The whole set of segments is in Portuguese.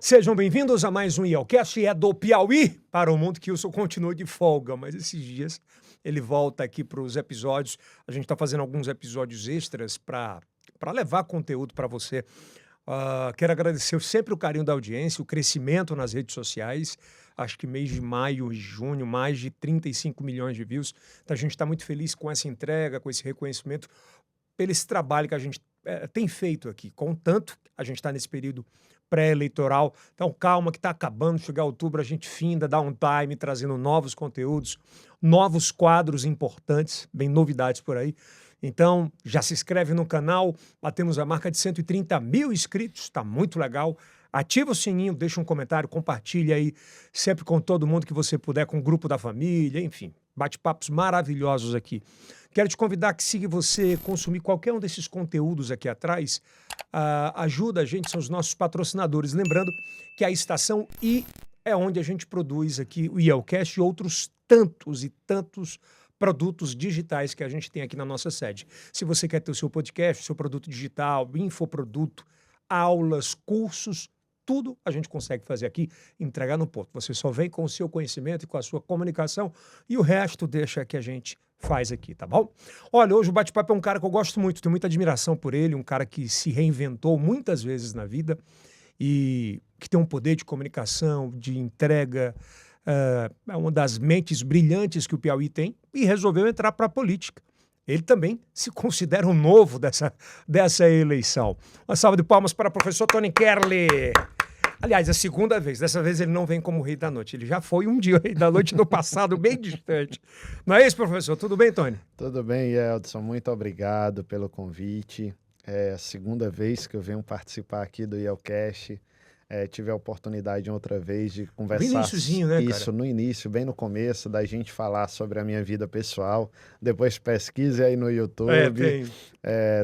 Sejam bem-vindos a mais um IELCast, é do Piauí para o mundo, que Wilson continua de folga, mas esses dias ele volta aqui para os episódios. A gente está fazendo alguns episódios extras para levar conteúdo para você. Quero agradecer sempre o carinho da audiência, o crescimento nas redes sociais. Acho que mês de maio e junho, mais de 35 milhões de views. Então a gente está muito feliz com essa entrega, com esse reconhecimento, pelo esse trabalho que a gente tem feito aqui. Contanto, a gente está nesse período pré-eleitoral. Então, calma que está acabando, chegar outubro, a gente finda, dá um time, trazendo novos conteúdos, novos quadros importantes, bem novidades por aí. Então, já se inscreve no canal, batemos a marca de 130 mil inscritos, está muito legal. Ativa o sininho, deixa um comentário, compartilha aí sempre com todo mundo que você puder, com o grupo da família, enfim, bate-papos maravilhosos aqui. Quero te convidar que, se você consumir qualquer um desses conteúdos aqui atrás, ajuda a gente, são os nossos patrocinadores. Lembrando que a Estação I é onde a gente produz aqui o IELCast e outros tantos e tantos produtos digitais que a gente tem aqui na nossa sede. Se você quer ter o seu podcast, seu produto digital, infoproduto, aulas, cursos, tudo a gente consegue fazer aqui, entregar no ponto. Você só vem com o seu conhecimento e com a sua comunicação e o resto deixa que a gente faz aqui, tá bom? Olha, hoje o Bate-Papo é um cara que eu gosto muito, tenho muita admiração por ele, um cara que se reinventou muitas vezes na vida e que tem um poder de comunicação, de entrega, é uma das mentes brilhantes que o Piauí tem e resolveu entrar para a política. Ele também se considera um novo dessa eleição. Uma salva de palmas para o professor Tony Kerley. Aliás, é a segunda vez. Dessa vez ele não vem como rei da noite. Ele já foi um dia o rei da noite no passado, bem distante. Não é isso, professor? Tudo bem, Tony? Tudo bem, Yeldson. Muito obrigado pelo convite. É a segunda vez que eu venho participar aqui do IELCast. Tive a oportunidade outra vez de conversar. No iniciozinho, né, cara? Isso, no início, bem no começo, da gente falar sobre a minha vida pessoal. Depois pesquise aí no YouTube.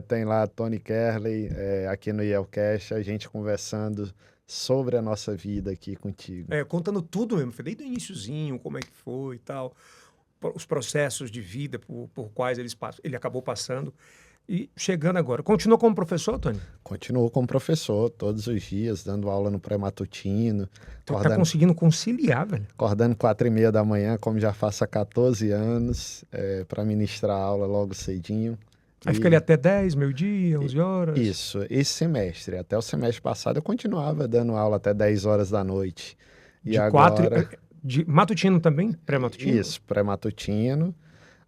Tem lá Tony Kerley, aqui no IELCast, a gente conversando sobre a nossa vida aqui contigo. Contando tudo mesmo, foi desde o iniciozinho, como é que foi e tal, os processos de vida por quais ele acabou passando e chegando agora. Continua como professor, Tony? Continuo como professor, todos os dias, dando aula no pré-matutino. Então tá conseguindo conciliar, velho? Acordando 4h30 da manhã, como já faço há 14 anos, para ministrar aula logo cedinho. Aí fica ali até 10, meio-dia, 11 horas? Isso, esse semestre. Até o semestre passado eu continuava dando aula até 10 horas da noite. De matutino também? Pré-matutino? Isso, pré-matutino,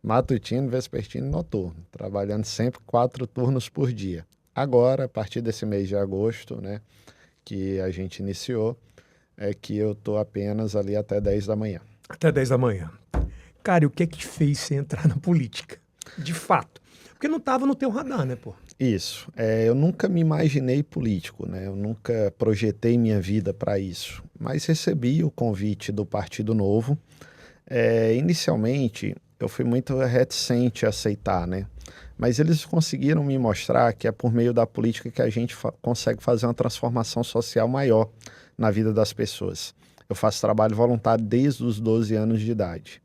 matutino, vespertino e noturno. Trabalhando sempre 4 turnos por dia. Agora, a partir desse mês de agosto, né, que a gente iniciou, é que eu tô apenas ali até 10 da manhã. Até 10 da manhã. Cara, e o que é que te fez você entrar na política? De fato. Porque não estava no teu radar, né, pô? Isso. Eu nunca me imaginei político, né? Eu nunca projetei minha vida para isso. Mas recebi o convite do Partido Novo. Inicialmente, eu fui muito reticente a aceitar, né? Mas eles conseguiram me mostrar que é por meio da política que a gente consegue fazer uma transformação social maior na vida das pessoas. Eu faço trabalho voluntário desde os 12 anos de idade.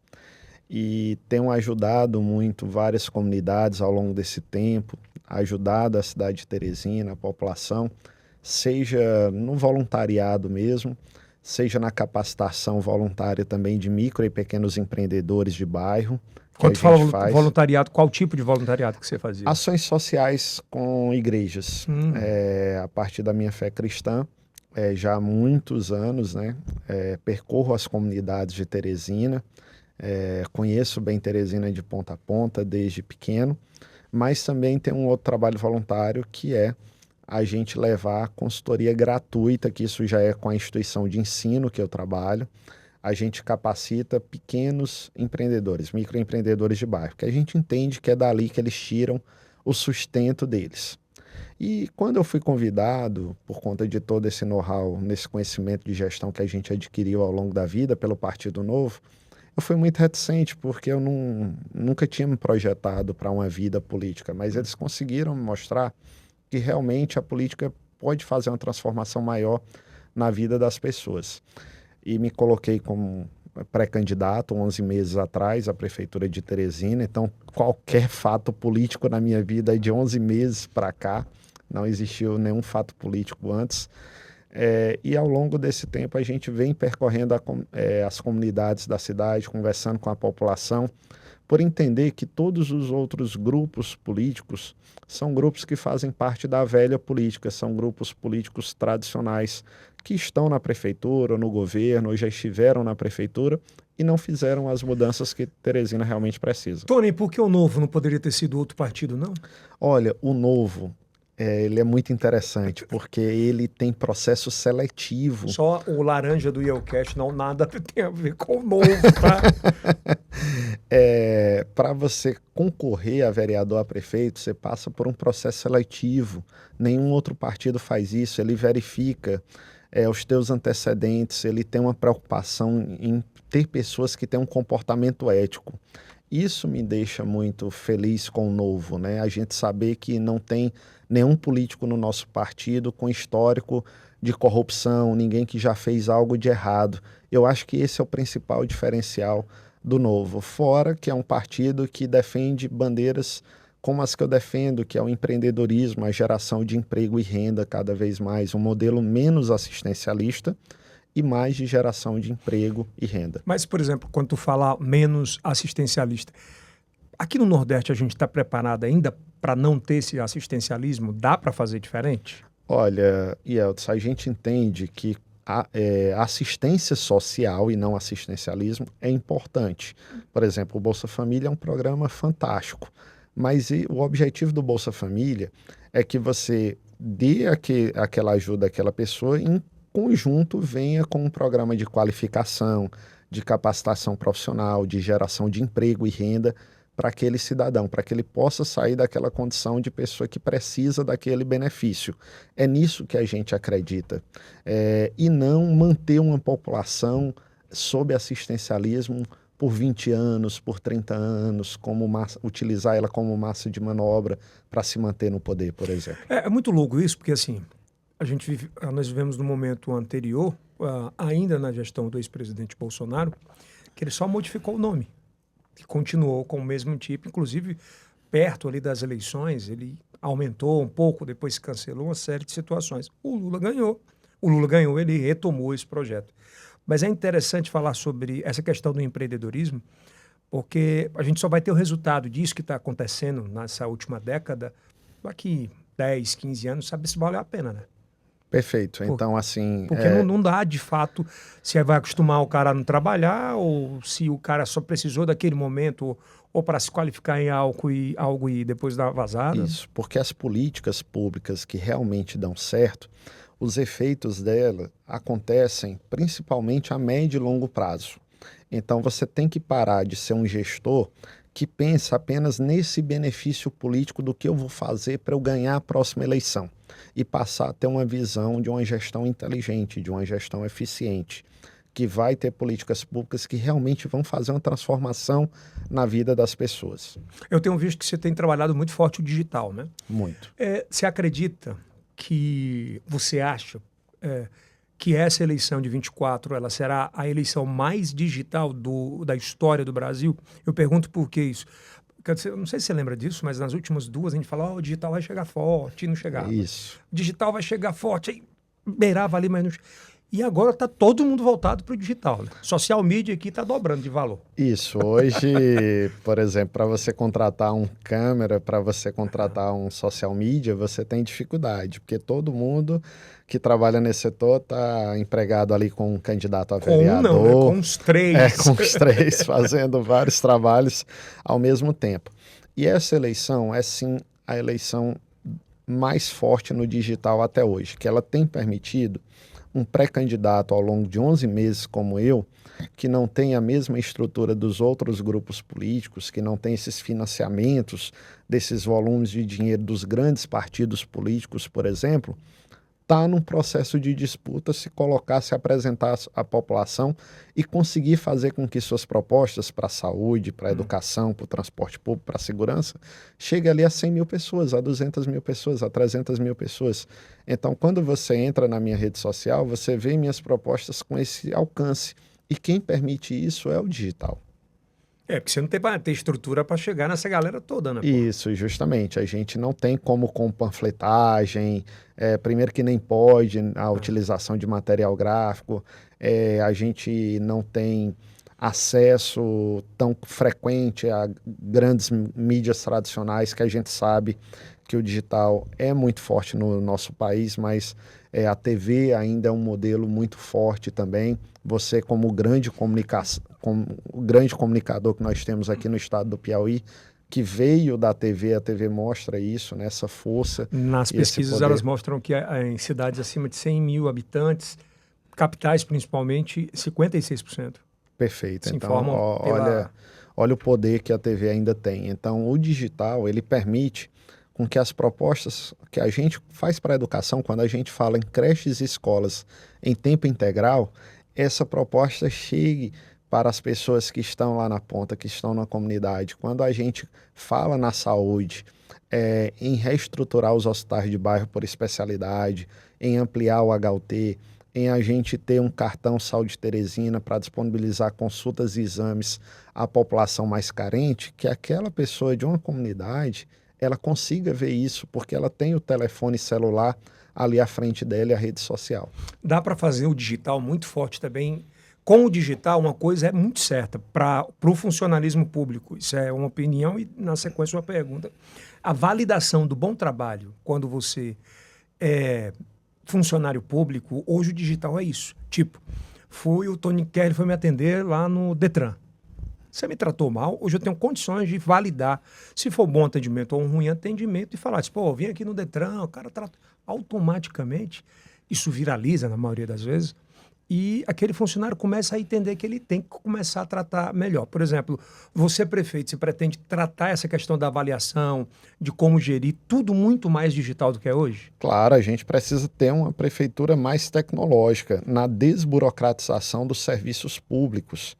E tenho ajudado muito várias comunidades ao longo desse tempo, ajudado a cidade de Teresina, a população, seja no voluntariado mesmo, seja na capacitação voluntária também de micro e pequenos empreendedores de bairro. Quando tu fala voluntariado, qual tipo de voluntariado que você fazia? Ações sociais com igrejas. A partir da minha fé cristã, já há muitos anos, né, percorro as comunidades de Teresina. Conheço bem Teresina de ponta a ponta desde pequeno, mas também tem um outro trabalho voluntário que é a gente levar a consultoria gratuita, que isso já é com a instituição de ensino que eu trabalho. A gente capacita pequenos empreendedores, microempreendedores de bairro, que a gente entende que é dali que eles tiram o sustento deles. E quando eu fui convidado, por conta de todo esse know-how, nesse conhecimento de gestão que a gente adquiriu ao longo da vida pelo Partido Novo, eu fui muito reticente, porque eu nunca tinha me projetado para uma vida política, mas eles conseguiram me mostrar que realmente a política pode fazer uma transformação maior na vida das pessoas. E me coloquei como pré-candidato 11 meses atrás à Prefeitura de Teresina, então qualquer fato político na minha vida é de 11 meses para cá, não existiu nenhum fato político antes. E ao longo desse tempo a gente vem percorrendo as comunidades da cidade, conversando com a população, por entender que todos os outros grupos políticos são grupos que fazem parte da velha política, são grupos políticos tradicionais que estão na prefeitura, no governo, ou já estiveram na prefeitura e não fizeram as mudanças que Teresina realmente precisa. Tony, por que o Novo não poderia ter sido outro partido, não? Olha, o Novo, ele é muito interessante, porque ele tem processo seletivo. Só o laranja do Yelcast não nada tem a ver com o Novo, tá? Para você concorrer a vereador, a prefeito, você passa por um processo seletivo. Nenhum outro partido faz isso. Ele verifica os teus antecedentes, ele tem uma preocupação em ter pessoas que têm um comportamento ético. Isso me deixa muito feliz com o Novo, né? A gente saber que não tem nenhum político no nosso partido com histórico de corrupção, ninguém que já fez algo de errado. Eu acho que esse é o principal diferencial do Novo. Fora que é um partido que defende bandeiras como as que eu defendo, que é o empreendedorismo, a geração de emprego e renda cada vez mais, um modelo menos assistencialista e mais de geração de emprego e renda. Mas, por exemplo, quando tu fala menos assistencialista, aqui no Nordeste a gente está preparado ainda para não ter esse assistencialismo? Dá para fazer diferente? Olha, Yeltsin, a gente entende que a assistência social e não assistencialismo é importante. Por exemplo, o Bolsa Família é um programa fantástico, mas o objetivo do Bolsa Família é que você dê aquela ajuda àquela pessoa e em conjunto venha com um programa de qualificação, de capacitação profissional, de geração de emprego e renda para aquele cidadão, para que ele possa sair daquela condição de pessoa que precisa daquele benefício. É nisso que a gente acredita. E não manter uma população sob assistencialismo por 20 anos, por 30 anos, utilizar ela como massa de manobra para se manter no poder, por exemplo. É muito louco isso, porque assim, nós vivemos no momento anterior, ainda na gestão do ex-presidente Bolsonaro, que ele só modificou o nome, que continuou com o mesmo tipo, inclusive perto ali das eleições, ele aumentou um pouco, depois cancelou uma série de situações. O Lula ganhou, ele retomou esse projeto. Mas é interessante falar sobre essa questão do empreendedorismo, porque a gente só vai ter o resultado disso que está acontecendo nessa última década, daqui 10, 15 anos, sabe se vale a pena, né? Perfeito. Então, assim... Porque não dá, de fato, se vai acostumar o cara a não trabalhar ou se o cara só precisou daquele momento ou para se qualificar em algo e depois dar vazada. Isso, porque as políticas públicas que realmente dão certo, os efeitos dela acontecem principalmente a médio e longo prazo. Então, você tem que parar de ser um gestor que pensa apenas nesse benefício político do que eu vou fazer para eu ganhar a próxima eleição e passar a ter uma visão de uma gestão inteligente, de uma gestão eficiente, que vai ter políticas públicas que realmente vão fazer uma transformação na vida das pessoas. Eu tenho visto que você tem trabalhado muito forte o digital, né? Muito. Você acredita que você acha que essa eleição de 24 ela será a eleição mais digital da história do Brasil? Eu pergunto por que isso. Eu não sei se você lembra disso, mas nas últimas duas a gente falou, o digital vai chegar forte, e não chegava. Isso. O digital vai chegar forte, aí beirava ali, mas não... E agora está todo mundo voltado para o digital, né? Social media aqui está dobrando de valor. Isso. Hoje, por exemplo, para você contratar um câmera, para você contratar um social media, você tem dificuldade, porque todo mundo que trabalha nesse setor está empregado ali com um candidato a vereador. Com um não, né? Com os três. Com os três, fazendo vários trabalhos ao mesmo tempo. E essa eleição é, sim, a eleição mais forte no digital até hoje, que ela tem permitido um pré-candidato ao longo de 11 meses como eu, que não tem a mesma estrutura dos outros grupos políticos, que não tem esses financiamentos, desses volumes de dinheiro dos grandes partidos políticos, por exemplo, está num processo de disputa, se colocar, se apresentar à população e conseguir fazer com que suas propostas para a saúde, para a educação, para o transporte público, para a segurança, chegue ali a 100 mil pessoas, a 200 mil pessoas, a 300 mil pessoas. Então, quando você entra na minha rede social, você vê minhas propostas com esse alcance. E quem permite isso é o digital. Porque você não tem para ter estrutura para chegar nessa galera toda, né? Pô? Isso, justamente. A gente não tem como com panfletagem, primeiro que nem pode a utilização de material gráfico, a gente não tem acesso tão frequente a grandes mídias tradicionais, que a gente sabe que o digital é muito forte no nosso país, mas a TV ainda é um modelo muito forte também. Você, como o grande comunicador que nós temos aqui no estado do Piauí, que veio da TV, a TV mostra isso, né, essa força. Nas pesquisas elas mostram que em cidades acima de 100 mil habitantes, capitais principalmente, 56%. Perfeito. Se Então, olha o poder que a TV ainda tem. Então, o digital, ele permite com que as propostas que a gente faz para a educação, quando a gente fala em creches e escolas em tempo integral, essa proposta chegue para as pessoas que estão lá na ponta, que estão na comunidade. Quando a gente fala na saúde, em reestruturar os hospitais de bairro por especialidade, em ampliar o HUT, em a gente ter um cartão Saúde Teresina para disponibilizar consultas e exames à população mais carente, que aquela pessoa de uma comunidade ela consiga ver isso, porque ela tem o telefone celular ali à frente dela e a rede social. Dá para fazer o digital muito forte também. Com o digital, uma coisa é muito certa para o funcionalismo público. Isso é uma opinião e, na sequência, uma pergunta. A validação do bom trabalho, quando você é funcionário público, hoje o digital é isso. Tipo, o Tony Kelly foi me atender lá no Detran. Você me tratou mal, hoje eu tenho condições de validar se for bom atendimento ou um ruim atendimento e falar assim, pô, vim aqui no Detran, o cara trata automaticamente. Isso viraliza na maioria das vezes. E aquele funcionário começa a entender que ele tem que começar a tratar melhor. Por exemplo, você, prefeito, você pretende tratar essa questão da avaliação, de como gerir, tudo muito mais digital do que é hoje? Claro, a gente precisa ter uma prefeitura mais tecnológica na desburocratização dos serviços públicos.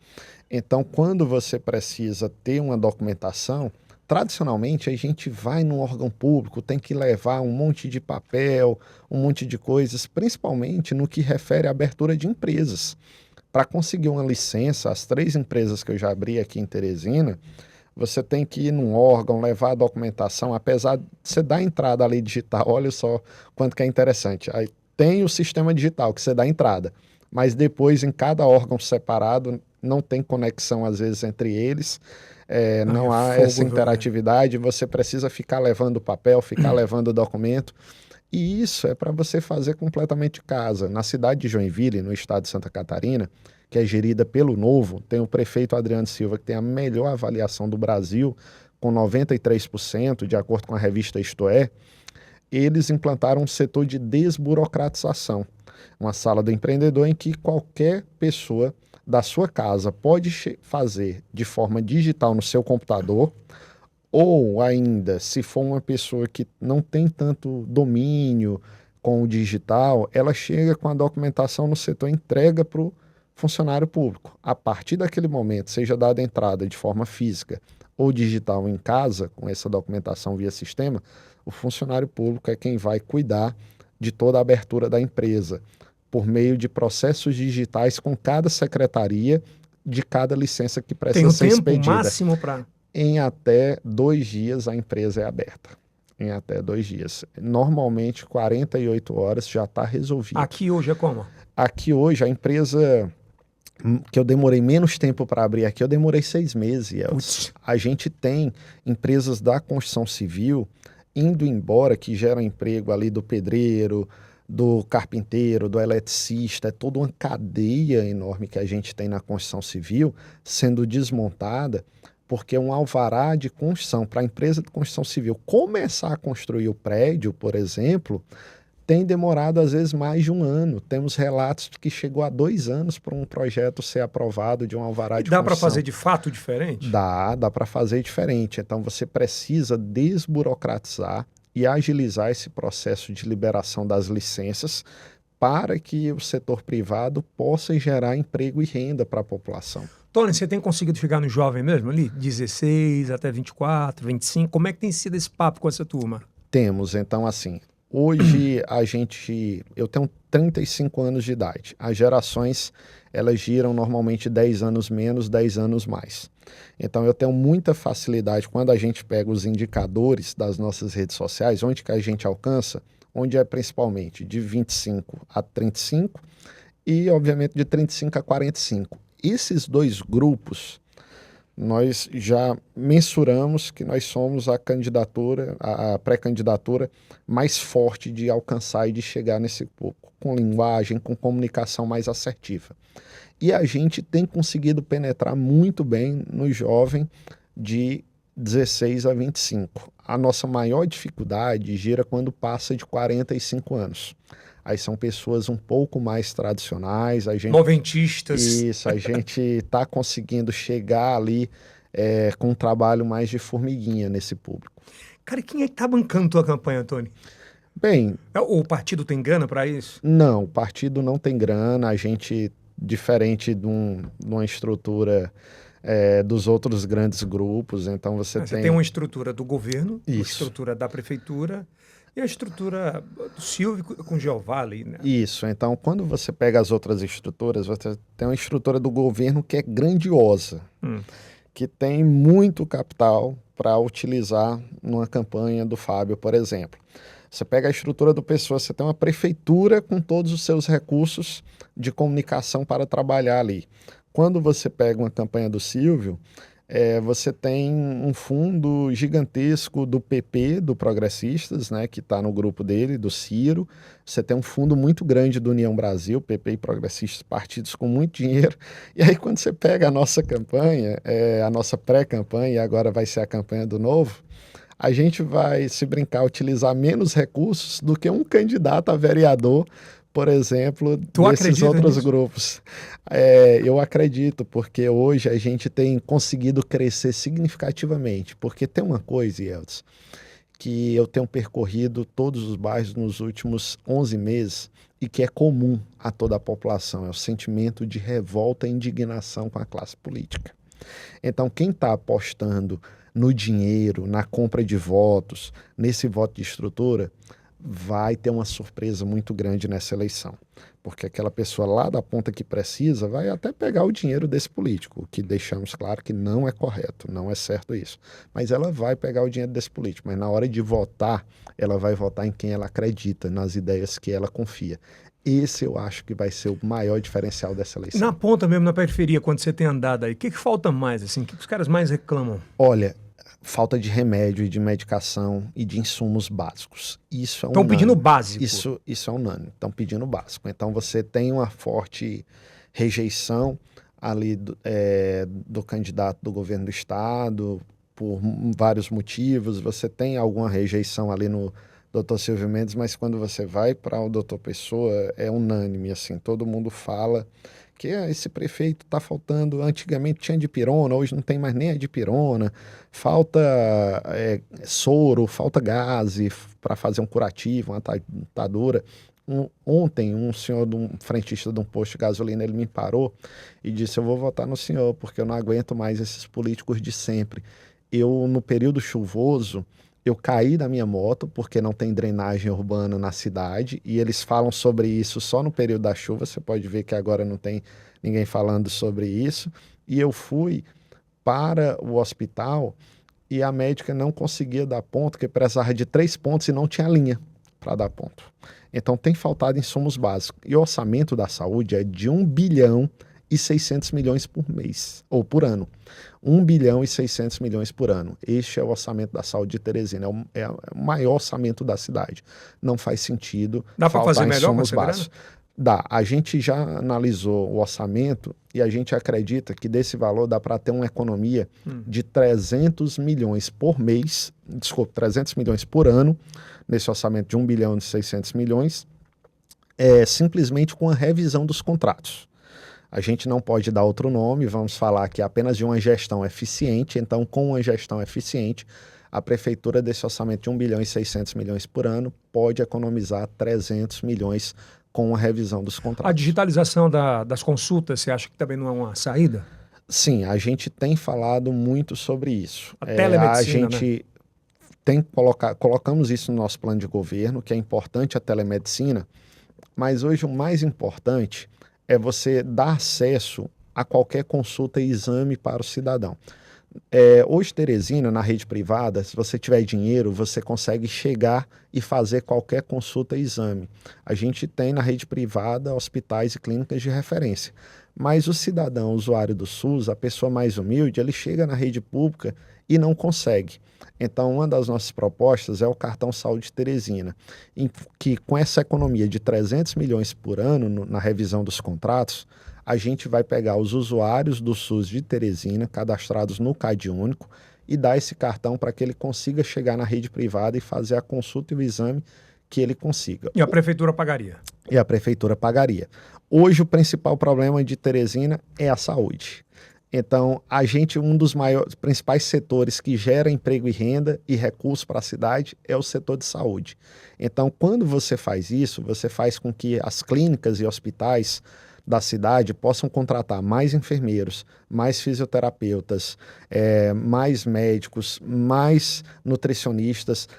Então, quando você precisa ter uma documentação, tradicionalmente a gente vai num órgão público, tem que levar um monte de papel, um monte de coisas, principalmente no que refere à abertura de empresas. Para conseguir uma licença, as 3 empresas que eu já abri aqui em Teresina, você tem que ir num órgão, levar a documentação, apesar de você dar entrada à lei digital, olha só quanto que é interessante. Aí tem o sistema digital que você dá entrada, mas depois em cada órgão separado não tem conexão às vezes entre eles, não há essa interatividade, você precisa ficar levando papel, ficar levando documento, e isso é para você fazer completamente de casa. Na cidade de Joinville, no estado de Santa Catarina, que é gerida pelo Novo, tem o prefeito Adriano Silva, que tem a melhor avaliação do Brasil, com 93%, de acordo com a revista Isto É. Eles implantaram um setor de desburocratização, uma sala do empreendedor em que qualquer pessoa da sua casa pode fazer de forma digital no seu computador, ou ainda, se for uma pessoa que não tem tanto domínio com o digital, ela chega com a documentação no setor e entrega para o funcionário público. A partir daquele momento, seja dada entrada de forma física ou digital em casa, com essa documentação via sistema, o funcionário público é quem vai cuidar de toda a abertura da empresa, por meio de processos digitais com cada secretaria de cada licença que precisa ser expedida. Tem um tempo máximo para... Em até 2 dias a empresa é aberta. Em até 2 dias. Normalmente 48 horas já está resolvido. Aqui hoje é como? Aqui hoje a empresa que eu demorei menos tempo para abrir aqui, eu demorei 6 meses. A gente tem empresas da construção civil indo embora, que geram emprego ali do pedreiro, do carpinteiro, do eletricista, é toda uma cadeia enorme que a gente tem na construção civil sendo desmontada, porque um alvará de construção para a empresa de construção civil começar a construir o prédio, por exemplo, tem demorado às vezes mais de 1 ano. Temos relatos de que chegou a 2 anos para um projeto ser aprovado de um alvará de construção. Dá para fazer de fato diferente? Dá para fazer diferente. Então você precisa desburocratizar e agilizar esse processo de liberação das licenças para que o setor privado possa gerar emprego e renda para a população. Tony, você tem conseguido ficar no jovem mesmo ali? 16 até 24, 25? Como é que tem sido esse papo com essa turma? Temos, então assim, Hoje eu tenho 35 anos de idade. As gerações, elas giram normalmente 10 anos menos, 10 anos mais. Então eu tenho muita facilidade quando a gente pega os indicadores das nossas redes sociais, onde que a gente alcança, onde é principalmente de 25 a 35 e obviamente de 35 a 45. Esses dois grupos, nós já mensuramos que nós somos a pré-candidatura mais forte de alcançar e de chegar nesse público, com linguagem, com comunicação mais assertiva. E a gente tem conseguido penetrar muito bem no jovem de 16 a 25. A nossa maior dificuldade gira quando passa de 45 anos. Aí são pessoas um pouco mais tradicionais. Noventistas. Isso, a gente está conseguindo chegar ali com um trabalho mais de formiguinha nesse público. Cara, e quem é que tá bancando tua campanha, Tony? Bem... O partido tem grana para isso? Não, o partido não tem grana. A gente, diferente de uma estrutura dos outros grandes grupos, então você tem uma estrutura do governo, isso, uma estrutura da prefeitura... E a estrutura do Silvio com o Jeová ali, né? Isso, então quando você pega as outras estruturas, você tem uma estrutura do governo que é grandiosa, que tem muito capital para utilizar numa campanha do Fábio, por exemplo. Você pega a estrutura do Pessoa, você tem uma prefeitura com todos os seus recursos de comunicação para trabalhar ali. Quando você pega uma campanha do Silvio, você tem um fundo gigantesco do PP, do Progressistas, né, que está no grupo dele, do Ciro. Você tem um fundo muito grande do União Brasil, PP e Progressistas, partidos com muito dinheiro. E aí quando você pega a nossa campanha, a nossa pré-campanha, e agora vai ser a campanha do Novo, a gente vai, se brincar, utilizar menos recursos do que um candidato a vereador, por exemplo, desses outros grupos. Eu acredito, porque hoje a gente tem conseguido crescer significativamente. Porque tem uma coisa, Yeltsin, que eu tenho percorrido todos os bairros nos últimos 11 meses e que é comum a toda a população, é o sentimento de revolta e indignação com a classe política. Então, quem está apostando no dinheiro, na compra de votos, nesse voto de estrutura, vai ter uma surpresa muito grande nessa eleição, porque aquela pessoa lá da ponta que precisa vai até pegar o dinheiro desse político, o que deixamos claro que não é correto, não é certo isso, mas ela vai pegar o dinheiro desse político, mas na hora de votar, ela vai votar em quem ela acredita, nas ideias que ela confia. Esse eu acho que vai ser o maior diferencial dessa eleição. Na ponta mesmo, na periferia, quando você tem andado aí, o que falta mais, assim? O que os caras mais reclamam? Olha, falta de remédio e de medicação e de insumos básicos. Isso é Estão pedindo básico. Isso é unânime. Estão pedindo básico. Então você tem uma forte rejeição ali do candidato do governo do estado por vários motivos. Você tem alguma rejeição ali no Dr. Silvio Mendes, mas quando você vai para o Dr. Pessoa é unânime, assim, todo mundo fala que esse prefeito está faltando, antigamente tinha dipirona, hoje não tem mais nem a dipirona, falta soro, falta gás para fazer um curativo, uma atadura. Ontem, um senhor, um frentista de um posto de gasolina, ele me parou e disse, eu vou votar no senhor, porque eu não aguento mais esses políticos de sempre. No período chuvoso, eu caí da minha moto porque não tem drenagem urbana na cidade e eles falam sobre isso só no período da chuva. Você pode ver que agora não tem ninguém falando sobre isso. E eu fui para o hospital e a médica não conseguia dar ponto, porque precisava de 3 pontos e não tinha linha para dar ponto. Então tem faltado insumos básicos. E o orçamento da saúde é de 1 bilhão e 600 milhões por mês, ou por ano. 1 bilhão e 600 milhões por ano. Este é o orçamento da saúde de Teresina, é o maior orçamento da cidade. Não faz sentido. Dá para fazer melhor com essa grana? Dá. A gente já analisou o orçamento e a gente acredita que desse valor dá para ter uma economia de 300 milhões por mês, 300 milhões por ano, nesse orçamento de 1 bilhão e 600 milhões, simplesmente com a revisão dos contratos. A gente não pode dar outro nome, vamos falar aqui apenas de uma gestão eficiente. Então, com uma gestão eficiente, a prefeitura desse orçamento de 1 bilhão e 600 milhões por ano pode economizar 300 milhões com a revisão dos contratos. A digitalização das consultas, você acha que também não é uma saída? Sim, a gente tem falado muito sobre isso. A telemedicina, a gente colocamos isso no nosso plano de governo, que é importante a telemedicina, mas hoje o mais importante é você dar acesso a qualquer consulta e exame para o cidadão. Hoje, Teresina, na rede privada, se você tiver dinheiro, você consegue chegar e fazer qualquer consulta e exame. A gente tem na rede privada hospitais e clínicas de referência. Mas o cidadão usuário do SUS, a pessoa mais humilde, ele chega na rede pública e não consegue. Então, uma das nossas propostas é o cartão Saúde Teresina, em que com essa economia de 300 milhões por ano na revisão dos contratos, a gente vai pegar os usuários do SUS de Teresina, cadastrados no CadÚnico, e dar esse cartão para que ele consiga chegar na rede privada e fazer a consulta e o exame que ele consiga. E a prefeitura pagaria? E a prefeitura pagaria. Hoje, o principal problema de Teresina é a saúde. Então, um dos principais setores que gera emprego e renda e recursos para a cidade é o setor de saúde. Então, quando você faz isso, você faz com que as clínicas e hospitais da cidade possam contratar mais enfermeiros, mais fisioterapeutas, mais médicos, mais nutricionistas,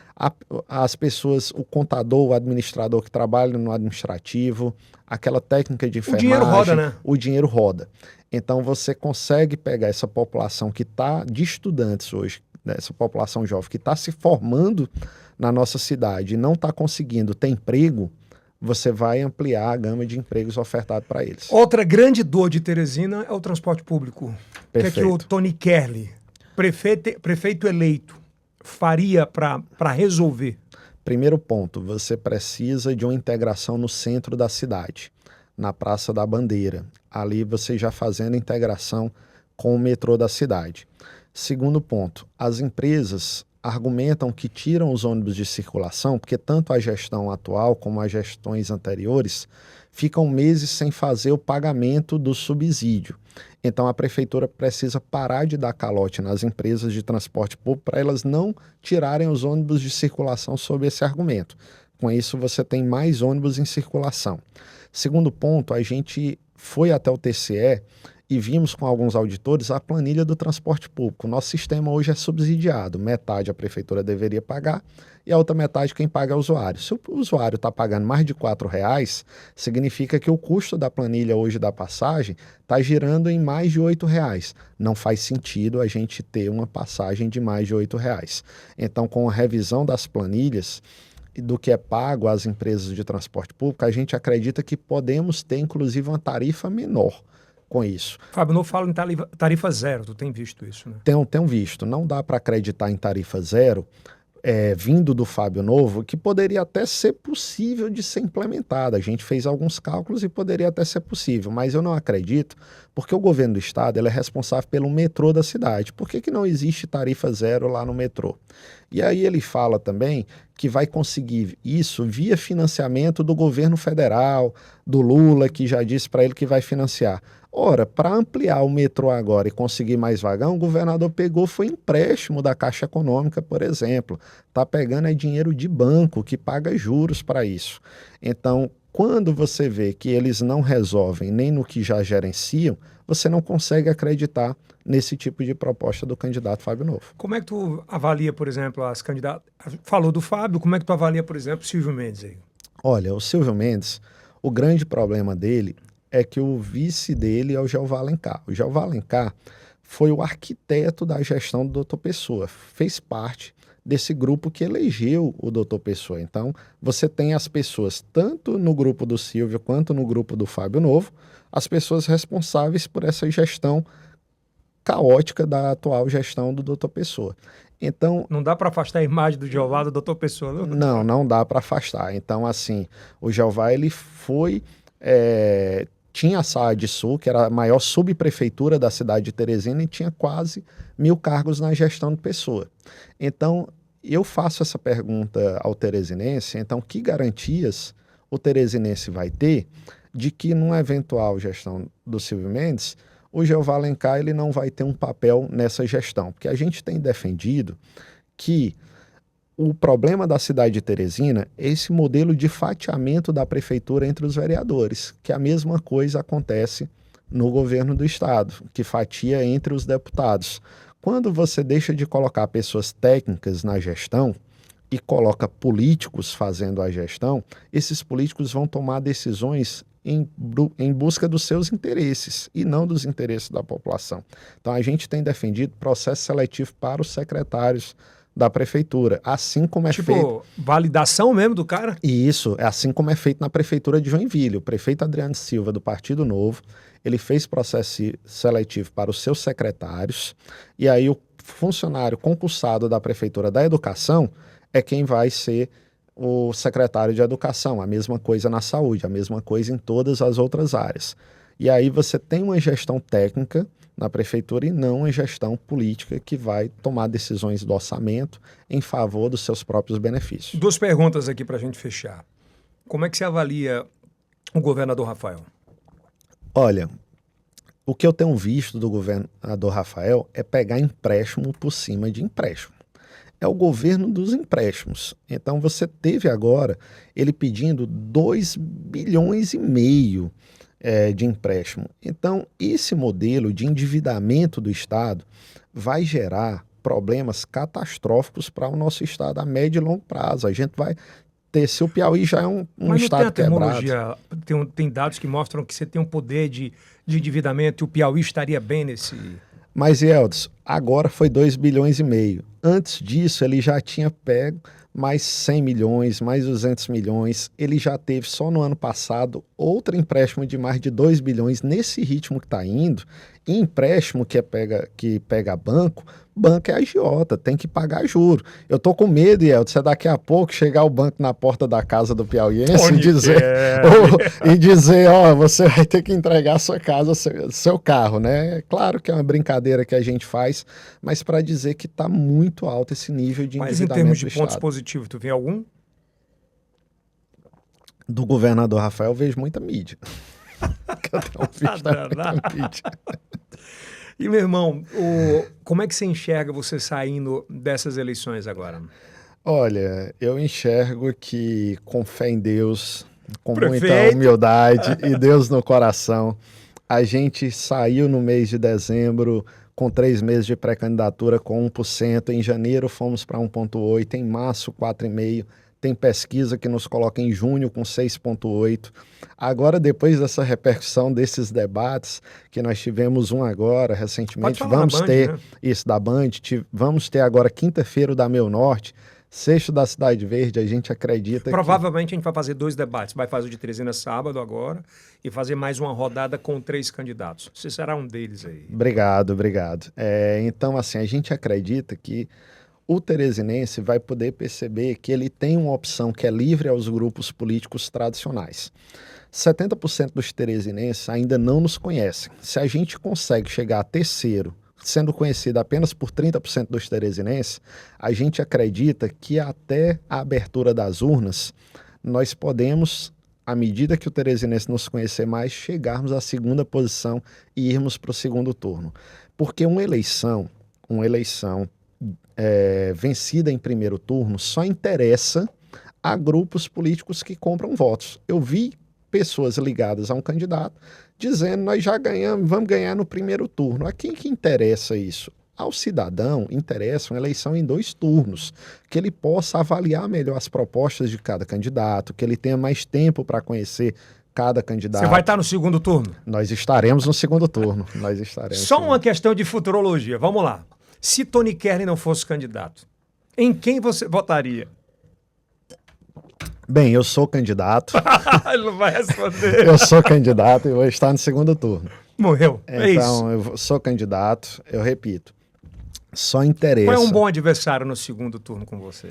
as pessoas, o contador, o administrador que trabalha no administrativo, aquela técnica de enfermagem. O dinheiro roda, né? O dinheiro roda. Então você consegue pegar essa população que está de estudantes hoje, né, essa população jovem que está se formando na nossa cidade e não está conseguindo ter emprego, você vai ampliar a gama de empregos ofertados para eles. Outra grande dor de Teresina é o transporte público. Perfeito. O que é que o Tony Kerley, prefeito eleito, faria para resolver? Primeiro ponto, você precisa de uma integração no centro da cidade, na Praça da Bandeira. Ali você já fazendo integração com o metrô da cidade. Segundo ponto, as empresas argumentam que tiram os ônibus de circulação porque tanto a gestão atual como as gestões anteriores ficam meses sem fazer o pagamento do subsídio. Então a prefeitura precisa parar de dar calote nas empresas de transporte público para elas não tirarem os ônibus de circulação sob esse argumento. Com isso você tem mais ônibus em circulação. Segundo ponto, a gente foi até o TCE e vimos com alguns auditores a planilha do transporte público. O nosso sistema hoje é subsidiado, metade a prefeitura deveria pagar e a outra metade quem paga é o usuário. Se o usuário está pagando mais de R$4, significa que o custo da planilha hoje da passagem está girando em mais de R$8. Não faz sentido a gente ter uma passagem de mais de R$8. Então, com a revisão das planilhas do que é pago às empresas de transporte público, a gente acredita que podemos ter, inclusive, uma tarifa menor com isso. Fábio, não fala em tarifa zero, tu tem visto isso, né? Tenho visto. Não dá para acreditar em tarifa zero, vindo do Fábio Novo, que poderia até ser possível de ser implementada. A gente fez alguns cálculos e poderia até ser possível, mas eu não acredito, porque o governo do estado ele é responsável pelo metrô da cidade. Por que não existe tarifa zero lá no metrô? E aí ele fala também que vai conseguir isso via financiamento do governo federal, do Lula, que já disse para ele que vai financiar. Ora, para ampliar o metrô agora e conseguir mais vagão, o governador pegou, foi empréstimo da Caixa Econômica, por exemplo. Está pegando dinheiro de banco que paga juros para isso. Então, quando você vê que eles não resolvem nem no que já gerenciam, você não consegue acreditar nesse tipo de proposta do candidato Fábio Novo. Como é que tu avalia, por exemplo, as candidatas? Falou do Fábio, como é que tu avalia, por exemplo, Silvio Mendes aí? Olha, o Silvio Mendes, o grande problema dele é que o vice dele é o Jeová Alencar. O Jeová Alencar foi o arquiteto da gestão do Dr. Pessoa, fez parte desse grupo que elegeu o Dr. Pessoa. Então, você tem as pessoas, tanto no grupo do Silvio quanto no grupo do Fábio Novo, as pessoas responsáveis por essa gestão caótica da atual gestão do Dr. Pessoa. Então, não dá para afastar a imagem do Jeová do Dr. Pessoa, não? Não dá para afastar. Então, assim, o Jeová, ele foi... tinha a Saad Sul, que era a maior subprefeitura da cidade de Teresina e tinha quase 1.000 cargos na gestão de Pessoa. Então, eu faço essa pergunta ao teresinense, então, que garantias o teresinense vai ter de que numa eventual gestão do Silvio Mendes, o Jeová Alencar ele não vai ter um papel nessa gestão? Porque a gente tem defendido que o problema da cidade de Teresina é esse modelo de fatiamento da prefeitura entre os vereadores, que a mesma coisa acontece no governo do estado, que fatia entre os deputados. Quando você deixa de colocar pessoas técnicas na gestão e coloca políticos fazendo a gestão, esses políticos vão tomar decisões em busca dos seus interesses e não dos interesses da população. Então, a gente tem defendido processo seletivo para os secretários da prefeitura, assim como é feito... Tipo, validação mesmo do cara? E isso, é assim como é feito na prefeitura de Joinville. O prefeito Adriano Silva, do Partido Novo, ele fez processo seletivo para os seus secretários, e aí o funcionário concursado da prefeitura da educação é quem vai ser o secretário de educação. A mesma coisa na saúde, a mesma coisa em todas as outras áreas. E aí você tem uma gestão técnica na prefeitura e não uma gestão política que vai tomar decisões do orçamento em favor dos seus próprios benefícios. 2 perguntas aqui para a gente fechar. Como é que você avalia o governador Rafael? Olha, o que eu tenho visto do governador Rafael é pegar empréstimo por cima de empréstimo. É o governo dos empréstimos. Então você teve agora ele pedindo 2,5 bilhões de empréstimo. Então esse modelo de endividamento do Estado vai gerar problemas catastróficos para o nosso Estado a médio e longo prazo. A gente vai ter, se o Piauí já é um Estado quebrado. Tem dados que mostram que você tem um poder de endividamento e o Piauí estaria bem nesse... Mas, Yeldes, agora foi 2,5 bilhões. Antes disso, ele já tinha pego mais 100 milhões, mais 200 milhões. Ele já teve, só no ano passado, outro empréstimo de mais de 2 bilhões nesse ritmo que está indo. E empréstimo que pega banco é agiota, tem que pagar juro. Eu tô com medo, Yeldes, é daqui a pouco chegar o banco na porta da casa do piauiense e dizer, ó, você vai ter que entregar a sua casa, seu carro, né? Claro que é uma brincadeira que a gente faz, mas para dizer que está muito alto esse nível de endividamento. Mas em termos de pontos positivos, tu vê algum? Do governador Rafael, eu vejo muita mídia. Que eu tenho visto muita mídia. E, meu irmão, como é que você enxerga você saindo dessas eleições agora? Olha, eu enxergo que com fé em Deus, com muita humildade e Deus no coração, a gente saiu no mês de dezembro com 3 meses de pré-candidatura com 1%, em janeiro fomos para 1,8%, em março 4,5%, tem pesquisa que nos coloca em junho com 6,8%. Agora, depois dessa repercussão desses debates, que nós tivemos um agora, recentemente, vamos ter, isso, da Band, vamos ter agora quinta-feira o da Meu Norte, sexto da Cidade Verde, a gente acredita Provavelmente a gente vai fazer 2 debates, vai fazer o de Teresina sábado agora e fazer mais uma rodada com 3 candidatos. Você será um deles aí. Obrigado. Então, assim, a gente acredita que o teresinense vai poder perceber que ele tem uma opção que é livre aos grupos políticos tradicionais. 70% dos teresinenses ainda não nos conhecem. Se a gente consegue chegar a terceiro, sendo conhecido apenas por 30% dos teresinenses, a gente acredita que até a abertura das urnas, nós podemos, à medida que o teresinense nos conhecer mais, chegarmos à segunda posição e irmos para o segundo turno. Porque uma eleição vencida em primeiro turno só interessa a grupos políticos que compram votos. Eu vi pessoas ligadas a um candidato dizendo, nós já ganhamos, vamos ganhar no primeiro turno. A quem que interessa isso? Ao cidadão interessa uma eleição em 2 turnos, que ele possa avaliar melhor as propostas de cada candidato, que ele tenha mais tempo para conhecer cada candidato. Você vai estar no segundo turno? Nós estaremos no segundo turno. Só uma questão de futurologia, vamos lá. Se Tony Kerlin não fosse candidato, em quem você votaria? Bem, eu sou candidato. Ele não vai responder. Eu sou candidato e vou estar no segundo turno. Morreu, então, é isso. Então, eu sou candidato, eu repito, só interessa... Qual é um bom adversário no segundo turno com você?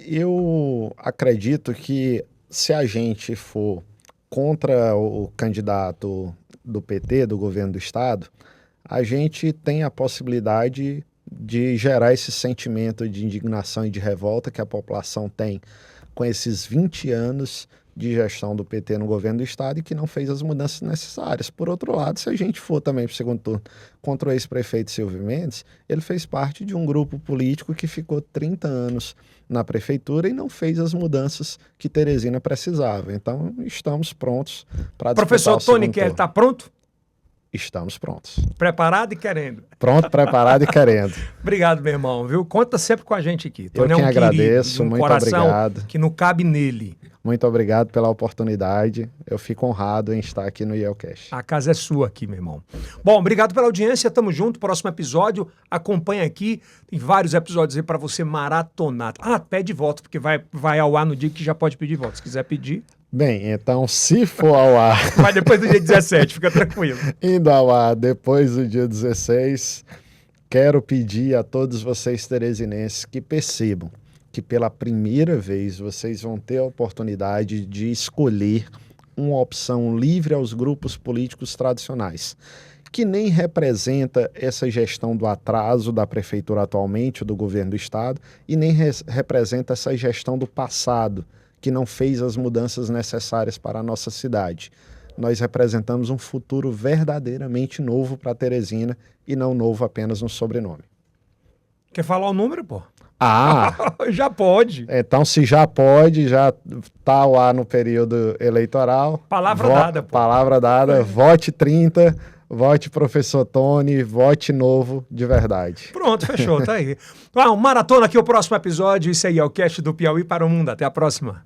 Eu acredito que se a gente for contra o candidato do PT, do governo do Estado, a gente tem a possibilidade de gerar esse sentimento de indignação e de revolta que a população tem com esses 20 anos de gestão do PT no governo do Estado e que não fez as mudanças necessárias. Por outro lado, se a gente for também para o segundo turno contra o ex-prefeito Silvio Mendes, ele fez parte de um grupo político que ficou 30 anos na prefeitura e não fez as mudanças que Teresina precisava. Então, estamos prontos para disputar o segundo turno. Professor Tony Kerlin está pronto? Estamos prontos. Preparado e querendo. Pronto, preparado e querendo. Obrigado, meu irmão, viu? Conta sempre com a gente aqui. Eu Tony que é um agradeço, querido, um muito coração obrigado. que não cabe nele. Muito obrigado pela oportunidade. Eu fico honrado em estar aqui no IELCast. A casa é sua aqui, meu irmão. Bom, obrigado pela audiência. Tamo junto. Próximo episódio, acompanha aqui. Tem vários episódios aí para você maratonar. Pede voto, porque vai ao ar no dia que já pode pedir voto. Se quiser pedir. Bem, então, se for ao ar... Vai depois do dia 17, fica tranquilo. Indo ao ar depois do dia 16, quero pedir a todos vocês teresinenses que percebam que pela primeira vez vocês vão ter a oportunidade de escolher uma opção livre aos grupos políticos tradicionais, que nem representa essa gestão do atraso da prefeitura atualmente, do governo do estado, e nem representa essa gestão do passado, que não fez as mudanças necessárias para a nossa cidade. Nós representamos um futuro verdadeiramente novo para Teresina e não novo apenas no sobrenome. Quer falar o número, pô? Já pode. Então, se já pode, já está lá no período eleitoral. Palavra dada, pô. Palavra dada, vote 30, vote professor Tony, vote novo de verdade. Pronto, fechou, tá aí. Maratona aqui o próximo episódio. Isso aí é o Cast do Piauí para o Mundo. Até a próxima.